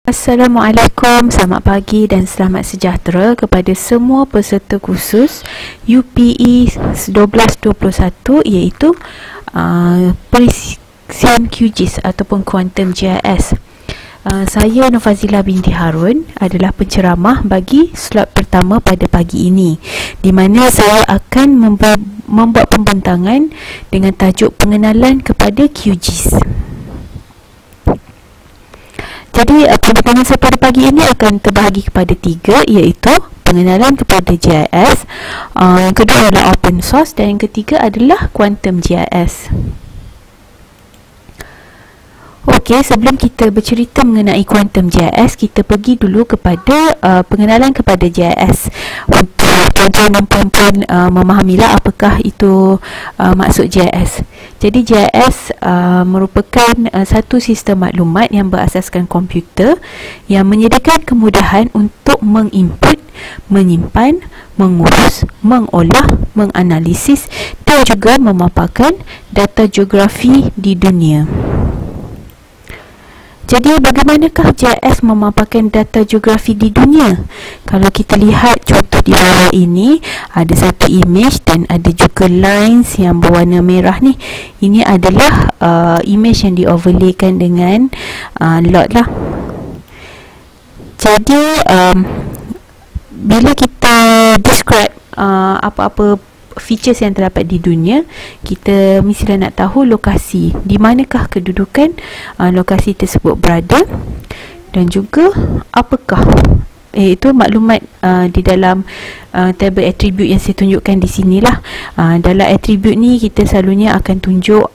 Assalamualaikum, selamat pagi dan selamat sejahtera kepada semua peserta khusus UPE 1221 iaitu perisian QGIS ataupun Quantum GIS. Saya Nurfazila binti Harun adalah penceramah bagi slot pertama pada pagi ini, di mana saya akan membuat pembentangan dengan tajuk pengenalan kepada QGIS. Jadi pembentangan saya pada pagi ini akan terbahagi kepada 3, iaitu pengenalan kepada GIS, yang kedua adalah open source, dan yang ketiga adalah quantum GIS. Okey, sebelum kita bercerita mengenai quantum GIS, kita pergi dulu kepada pengenalan kepada GIS untuk tuan-tuan dan puan-puan memahamilah apakah itu maksud GIS. Jadi GIS merupakan satu sistem maklumat yang berasaskan komputer yang menyediakan kemudahan untuk menginput, menyimpan, mengurus, mengolah, menganalisis dan juga memaparkan data geografi di dunia. Jadi bagaimanakah GIS memaparkan data geografi di dunia? Kalau kita lihat contoh di bawah ini, ada satu image dan ada juga lines yang berwarna merah ni. Ini adalah image yang di overlaykan dengan lot lah. Jadi bila kita describe apa-apa features yang terdapat di dunia, kita mestilah nak tahu lokasi, di manakah kedudukan lokasi tersebut berada, dan juga apakah itu maklumat di dalam tabel attribute yang saya tunjukkan di sinilah. Dalam attribute ni kita selalunya akan tunjuk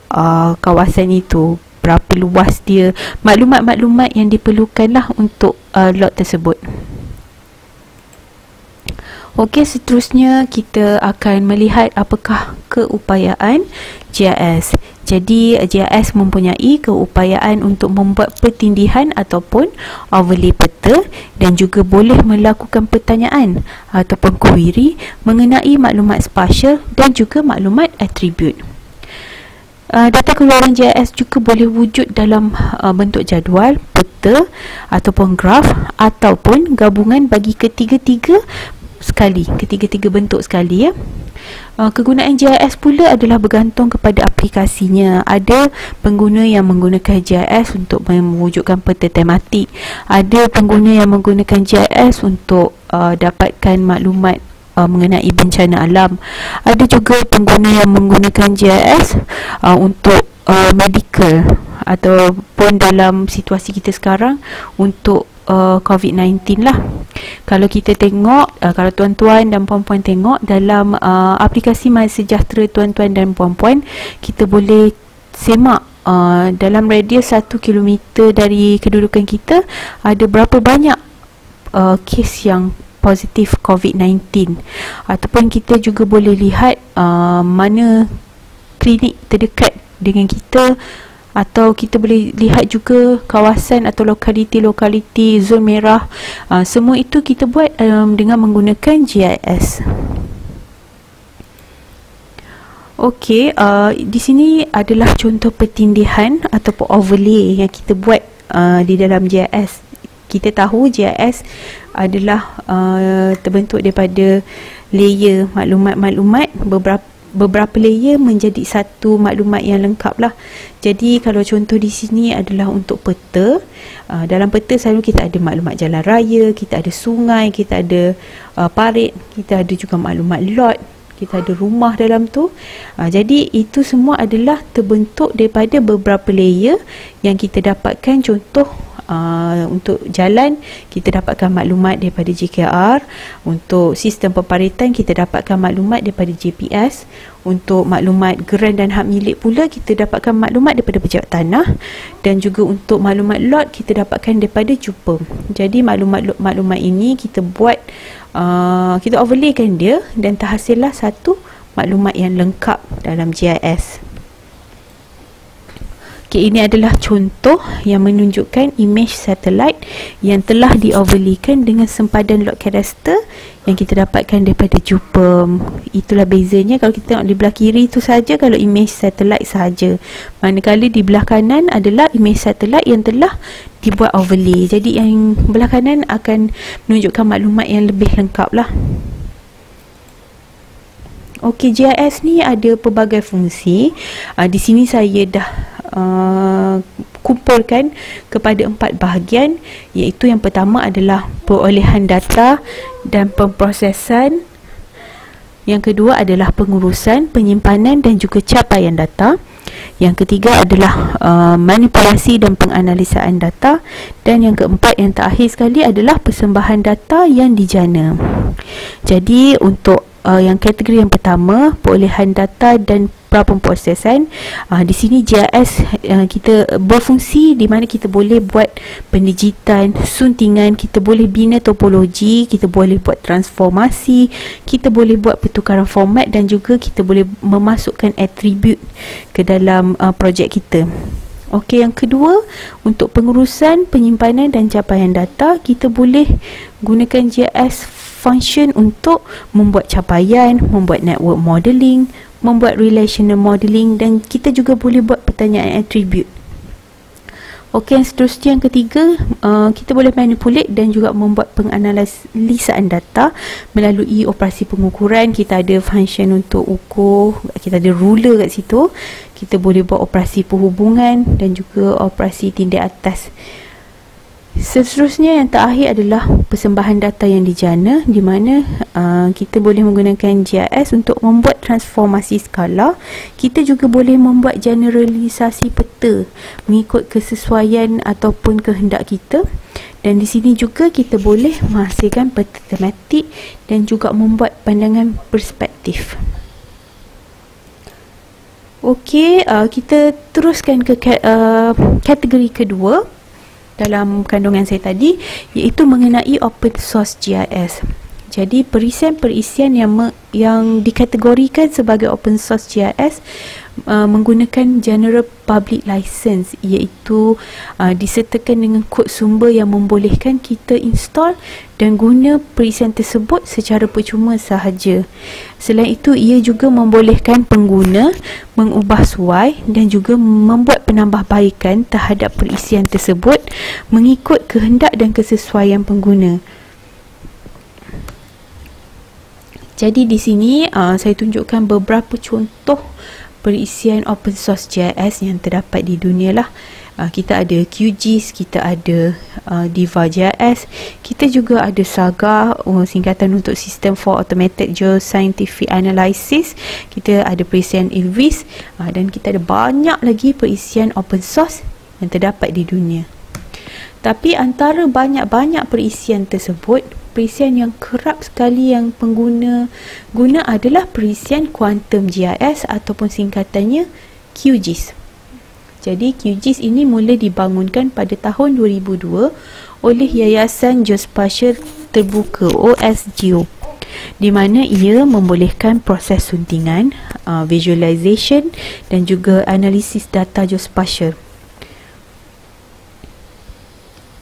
kawasan itu, berapa luas dia, maklumat-maklumat yang diperlukan lah untuk lot tersebut. Okey, seterusnya kita akan melihat apakah keupayaan GIS. Jadi GIS mempunyai keupayaan untuk membuat pertindihan ataupun overlay peta, dan juga boleh melakukan pertanyaan ataupun query mengenai maklumat spasial dan juga maklumat atribut. Data keluaran GIS juga boleh wujud dalam bentuk jadual, peta ataupun graf, ataupun gabungan bagi ketiga-tiga bentuk sekali ya. Kegunaan GIS pula adalah bergantung kepada aplikasinya. Ada pengguna yang menggunakan GIS untuk mewujudkan peta tematik, ada pengguna yang menggunakan GIS untuk dapatkan maklumat mengenai bencana alam, ada juga pengguna yang menggunakan GIS untuk medical, ataupun dalam situasi kita sekarang untuk COVID-19 lah. Kalau kita tengok, kalau tuan-tuan dan puan-puan tengok dalam aplikasi MySejahtera tuan-tuan dan puan-puan, kita boleh semak dalam radius 1 km dari kedudukan kita ada berapa banyak kes yang positif COVID-19, ataupun kita juga boleh lihat mana klinik terdekat dengan kita, atau kita boleh lihat juga kawasan atau lokaliti zon merah. Semua itu kita buat dengan menggunakan GIS. Okey, di sini adalah contoh pertindihan ataupun overlay yang kita buat di dalam GIS. Kita tahu GIS adalah terbentuk daripada layer maklumat-maklumat, beberapa layer menjadi satu maklumat yang lengkap lah. Jadi kalau contoh di sini adalah untuk peta. Dalam peta selalu kita ada maklumat jalan raya, kita ada sungai, kita ada parit, kita ada juga maklumat lot, kita ada rumah dalam tu. Jadi itu semua adalah terbentuk daripada beberapa layer yang kita dapatkan. Contoh untuk jalan, kita dapatkan maklumat daripada JKR. Untuk sistem peparitan, kita dapatkan maklumat daripada GPS. Untuk maklumat geran dan hak milik pula, kita dapatkan maklumat daripada pejabat tanah. Dan juga untuk maklumat lot, kita dapatkan daripada JUPA. Jadi maklumat ini kita buat, kita overlaykan dia, dan terhasillah satu maklumat yang lengkap dalam GIS. Okay, ini adalah contoh yang menunjukkan image satellite yang telah di-overlaykan dengan sempadan load carestor yang kita dapatkan daripada Jupem. Itulah bezanya kalau kita tengok di belah kiri itu saja kalau image satellite saja. Manakala di belah kanan adalah image satellite yang telah dibuat overlay. Jadi yang belah kanan akan menunjukkan maklumat yang lebih lengkap lah. Okey, GIS ni ada pelbagai fungsi. Di sini saya dah kumpulkan kepada 4 bahagian, iaitu yang pertama adalah perolehan data dan pemprosesan. Yang kedua adalah pengurusan, penyimpanan dan juga capaian data. Yang ketiga adalah manipulasi dan penganalisaan data. Dan yang keempat, yang terakhir sekali adalah persembahan data yang dijana. Jadi untuk yang kategori yang pertama, perolehan data dan prapemprosesan, di sini GIS kita berfungsi di mana kita boleh buat pendigitan, suntingan, kita boleh bina topologi, kita boleh buat transformasi, kita boleh buat pertukaran format dan juga kita boleh memasukkan atribut ke dalam projek kita. Okey, yang kedua, untuk pengurusan, penyimpanan dan capaian data, kita boleh gunakan GIS function untuk membuat capaian, membuat network modeling, membuat relational modeling dan kita juga boleh buat pertanyaan atribut. Okey, yang seterusnya yang ketiga, kita boleh manipulate dan juga membuat penganalisaan data melalui operasi pengukuran. Kita ada function untuk ukur, kita ada ruler kat situ. Kita boleh buat operasi penghubungan dan juga operasi tindak atas. Seterusnya yang terakhir adalah persembahan data yang dijana, di mana kita boleh menggunakan GIS untuk membuat transformasi skala. Kita juga boleh membuat generalisasi peta mengikut kesesuaian ataupun kehendak kita. Dan di sini juga kita boleh menghasilkan peta tematik dan juga membuat pandangan perspektif. Okey, kita teruskan ke kategori kedua dalam kandungan saya tadi, iaitu mengenai open source GIS. Jadi perisian-perisian yang dikategorikan sebagai open source GIS menggunakan general public license, iaitu disertakan dengan kod sumber yang membolehkan kita install dan guna perisian tersebut secara percuma sahaja. Selain itu, ia juga membolehkan pengguna mengubah suai dan juga membuat penambahbaikan terhadap perisian tersebut mengikut kehendak dan kesesuaian pengguna. Jadi di sini saya tunjukkan beberapa contoh perisian open source GIS yang terdapat di dunia lah. Kita ada QGIS, kita ada Diva GIS, kita juga ada Saga, singkatan untuk System for Automated Geoscientific Analysis, kita ada perisian ILVIS, dan kita ada banyak lagi perisian open source yang terdapat di dunia. Tapi antara banyak-banyak perisian tersebut, perisian yang kerap sekali yang pengguna guna adalah perisian Quantum GIS ataupun singkatannya QGIS. Jadi QGIS ini mula dibangunkan pada tahun 2002 oleh Yayasan Geospatial Terbuka OSGeo, di mana ia membolehkan proses suntingan, visualization dan juga analisis data geospatial.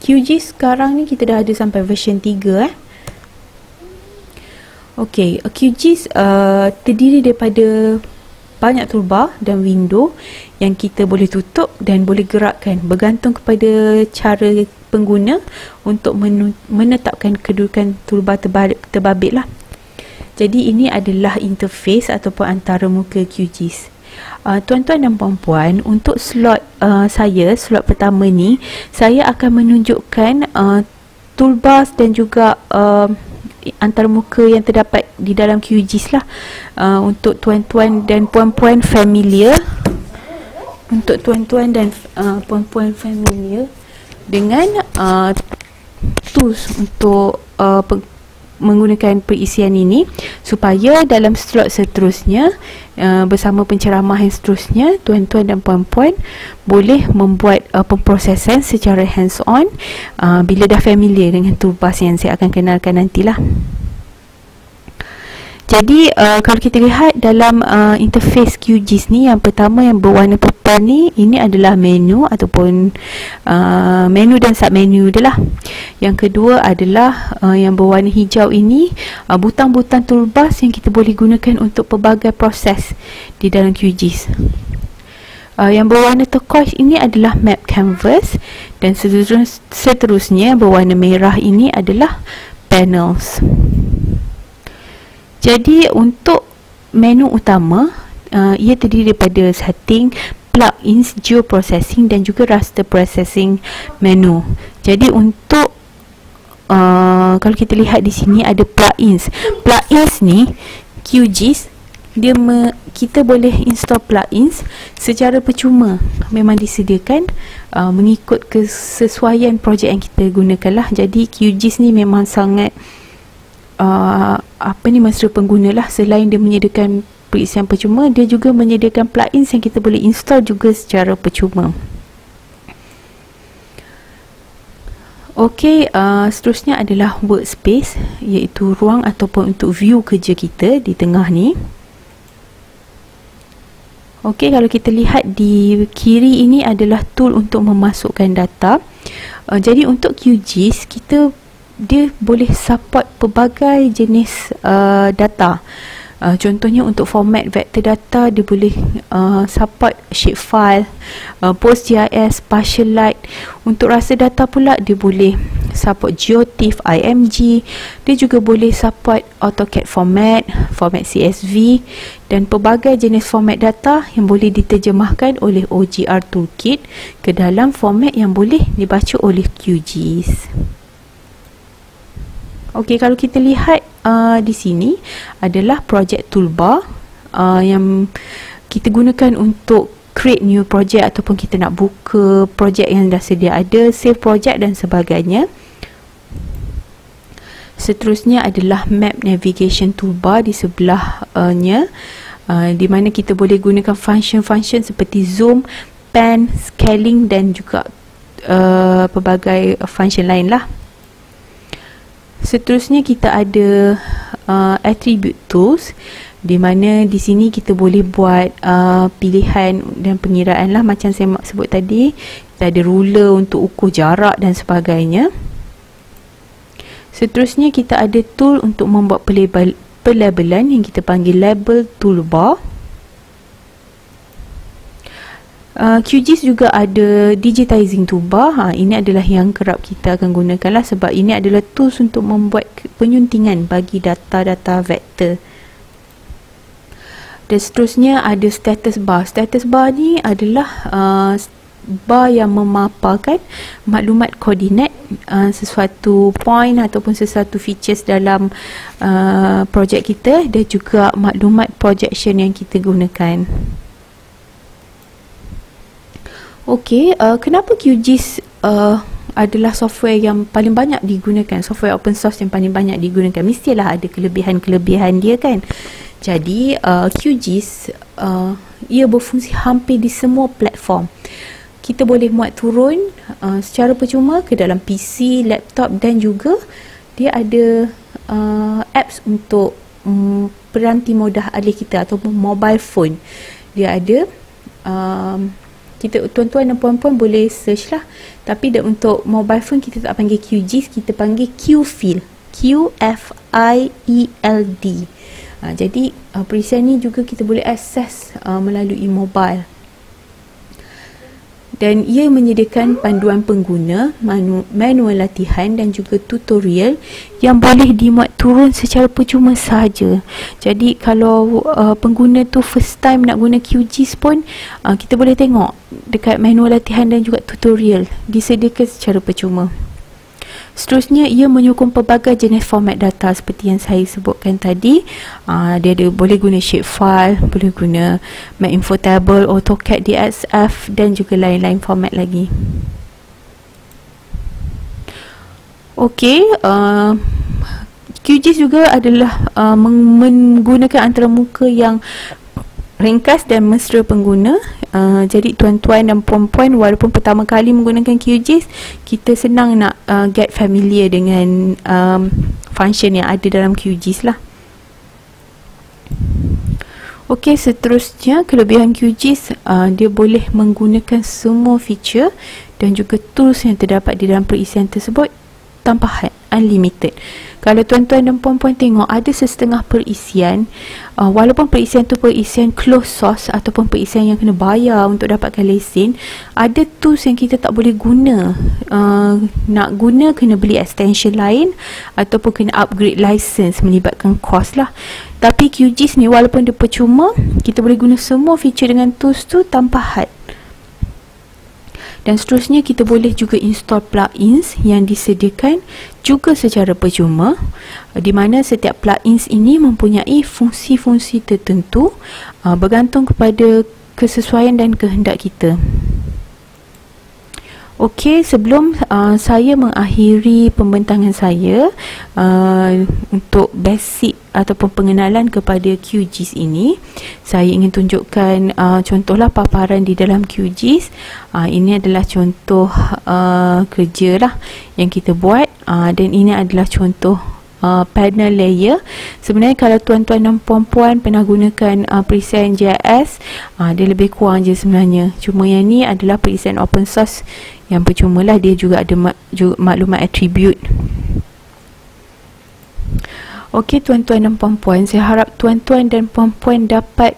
QGIS sekarang ni kita dah ada sampai version 3 Okey, QGIS terdiri daripada banyak toolbar dan window yang kita boleh tutup dan boleh gerakkan bergantung kepada cara pengguna untuk menetapkan kedudukan toolbar terbabit lah. Jadi ini adalah interface ataupun antaramuka QGIS. Tuan-tuan dan puan-puan, untuk slot slot pertama ni, saya akan menunjukkan toolbars dan juga antarmuka yang terdapat di dalam QGIS lah, untuk tuan-tuan dan puan-puan familiar, dengan tools untuk menggunakan perisian ini, supaya dalam slot seterusnya bersama penceramah yang seterusnya, tuan-tuan dan puan-puan boleh membuat pemprosesan secara hands on bila dah familiar dengan toolbars yang saya akan kenalkan nantilah. Jadi kalau kita lihat dalam interface QGIS ni, yang pertama yang berwarna purple ni, ini adalah menu ataupun menu dan submenu dia lah. Yang kedua adalah yang berwarna hijau ini, butang-butang toolbars yang kita boleh gunakan untuk pelbagai proses di dalam QGIS. Yang berwarna turquoise ini adalah map canvas, dan seterusnya berwarna merah ini adalah panels. Jadi untuk menu utama, ia terdiri daripada setting, plugins, geoprocessing dan juga raster processing menu. Jadi untuk kalau kita lihat di sini ada plugins. Plugins ni QGIS dia kita boleh install plugins secara percuma, memang disediakan mengikut kesesuaian projek yang kita gunakan lah. Jadi QGIS ni memang sangat mesra pengguna lah. Selain dia menyediakan perisian percuma, dia juga menyediakan plugins yang kita boleh install juga secara percuma. Okey, seterusnya adalah workspace, iaitu ruang ataupun untuk view kerja kita di tengah ni. Okey, kalau kita lihat di kiri ini adalah tool untuk memasukkan data. Jadi untuk QGIS dia boleh support pelbagai jenis data. Contohnya untuk format vector data, dia boleh support shapefile, PostGIS, partial light. Untuk rasa data pula, dia boleh support GeoTIFF, IMG. Dia juga boleh support AutoCAD format, format CSV dan pelbagai jenis format data yang boleh diterjemahkan oleh OGR Toolkit ke dalam format yang boleh dibaca oleh QGIS. Okey, kalau kita lihat di sini adalah project toolbar yang kita gunakan untuk create new project ataupun kita nak buka project yang dah sedia ada, save project dan sebagainya. Seterusnya adalah map navigation toolbar di sebelahnya, di mana kita boleh gunakan function-function seperti zoom, pan, scaling dan juga pelbagai function lain lah. Seterusnya kita ada attribute tools, di mana di sini kita boleh buat pilihan dan pengiraan lah, macam saya sebut tadi. Kita ada ruler untuk ukur jarak dan sebagainya. Seterusnya kita ada tool untuk membuat pelabelan yang kita panggil label toolbar. QGIS juga ada digitizing toolbar. Ini adalah yang kerap kita akan gunakan lah, sebab ini adalah tools untuk membuat penyuntingan bagi data-data vektor. Dan seterusnya ada status bar. Status bar ni adalah bar yang memaparkan maklumat koordinat sesuatu point ataupun sesuatu features dalam projek kita, dan juga maklumat projection yang kita gunakan. Okey, kenapa QGIS adalah software yang paling banyak digunakan, software open source yang paling banyak digunakan? Mestilah ada kelebihan-kelebihan dia kan. Jadi QGIS ia berfungsi hampir di semua platform. Kita boleh muat turun secara percuma ke dalam PC, laptop, dan juga dia ada apps untuk peranti mudah alih kita ataupun mobile phone. Dia ada kita, tuan-tuan dan puan-puan boleh search lah. Tapi untuk mobile phone kita tak panggil QGIS, kita panggil QField, QFIELD. Jadi perisian ni juga kita boleh akses melalui mobile. Dan ia menyediakan panduan pengguna, manual latihan dan juga tutorial yang boleh dimuat turun secara percuma sahaja. Jadi kalau pengguna tu first time nak guna QGIS pun, kita boleh tengok dekat manual latihan dan juga tutorial, disediakan secara percuma. Seterusnya, ia menyokong pelbagai jenis format data seperti yang saya sebutkan tadi. Dia boleh guna shapefile, boleh guna map info table, AutoCAD DXF dan juga lain-lain format lagi. Okey, QGIS juga adalah menggunakan antara muka yang ringkas dan mesra pengguna. Jadi tuan-tuan dan puan-puan, walaupun pertama kali menggunakan QGIS, kita senang nak get familiar dengan function yang ada dalam QGIS lah. Okey, seterusnya kelebihan QGIS, dia boleh menggunakan semua feature dan juga tools yang terdapat di dalam perisian tersebut tanpa had, unlimited. Kalau tuan-tuan dan puan-puan tengok, ada setengah perisian, walaupun perisian tu perisian closed source ataupun perisian yang kena bayar untuk dapatkan lesen, ada tools yang kita tak boleh guna. Nak guna kena beli extension lain ataupun kena upgrade license, melibatkan cost lah. Tapi QGIS ni walaupun dia percuma, kita boleh guna semua feature dengan tools tu tanpa had. Dan seterusnya kita boleh juga install plugins yang disediakan juga secara percuma, di mana setiap plugins ini mempunyai fungsi-fungsi tertentu bergantung kepada kesesuaian dan kehendak kita. Okey, sebelum saya mengakhiri pembentangan saya untuk basic ataupun pengenalan kepada QGIS ini, saya ingin tunjukkan contohlah paparan di dalam QGIS. Ini adalah contoh kerja lah yang kita buat, dan ini adalah contoh panel layer. Sebenarnya kalau tuan-tuan dan puan-puan pernah gunakan perisian GIS, dia lebih kurang je sebenarnya. Cuma yang ni adalah perisian open source yang percuma lah, dia juga ada maklumat attribute. Okey tuan-tuan dan puan-puan, saya harap tuan-tuan dan puan-puan dapat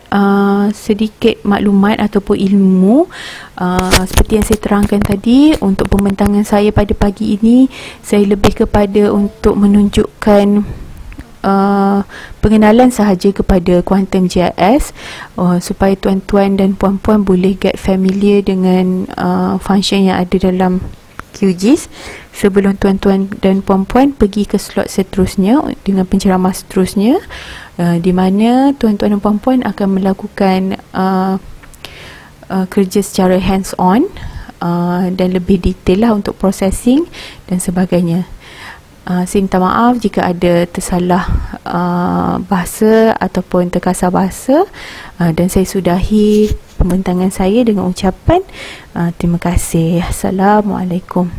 sedikit maklumat ataupun ilmu seperti yang saya terangkan tadi. Untuk pembentangan saya pada pagi ini, saya lebih kepada untuk menunjukkan pengenalan sahaja kepada Quantum GIS, supaya tuan-tuan dan puan-puan boleh get familiar dengan function yang ada dalam QGIS sebelum tuan-tuan dan puan-puan pergi ke slot seterusnya dengan penceramah seterusnya, di mana tuan-tuan dan puan-puan akan melakukan kerja secara hands on dan lebih detail lah untuk processing dan sebagainya. Saya minta maaf jika ada tersalah bahasa ataupun terkasar bahasa, dan saya sudahi pembentangan saya dengan ucapan terima kasih. Assalamualaikum.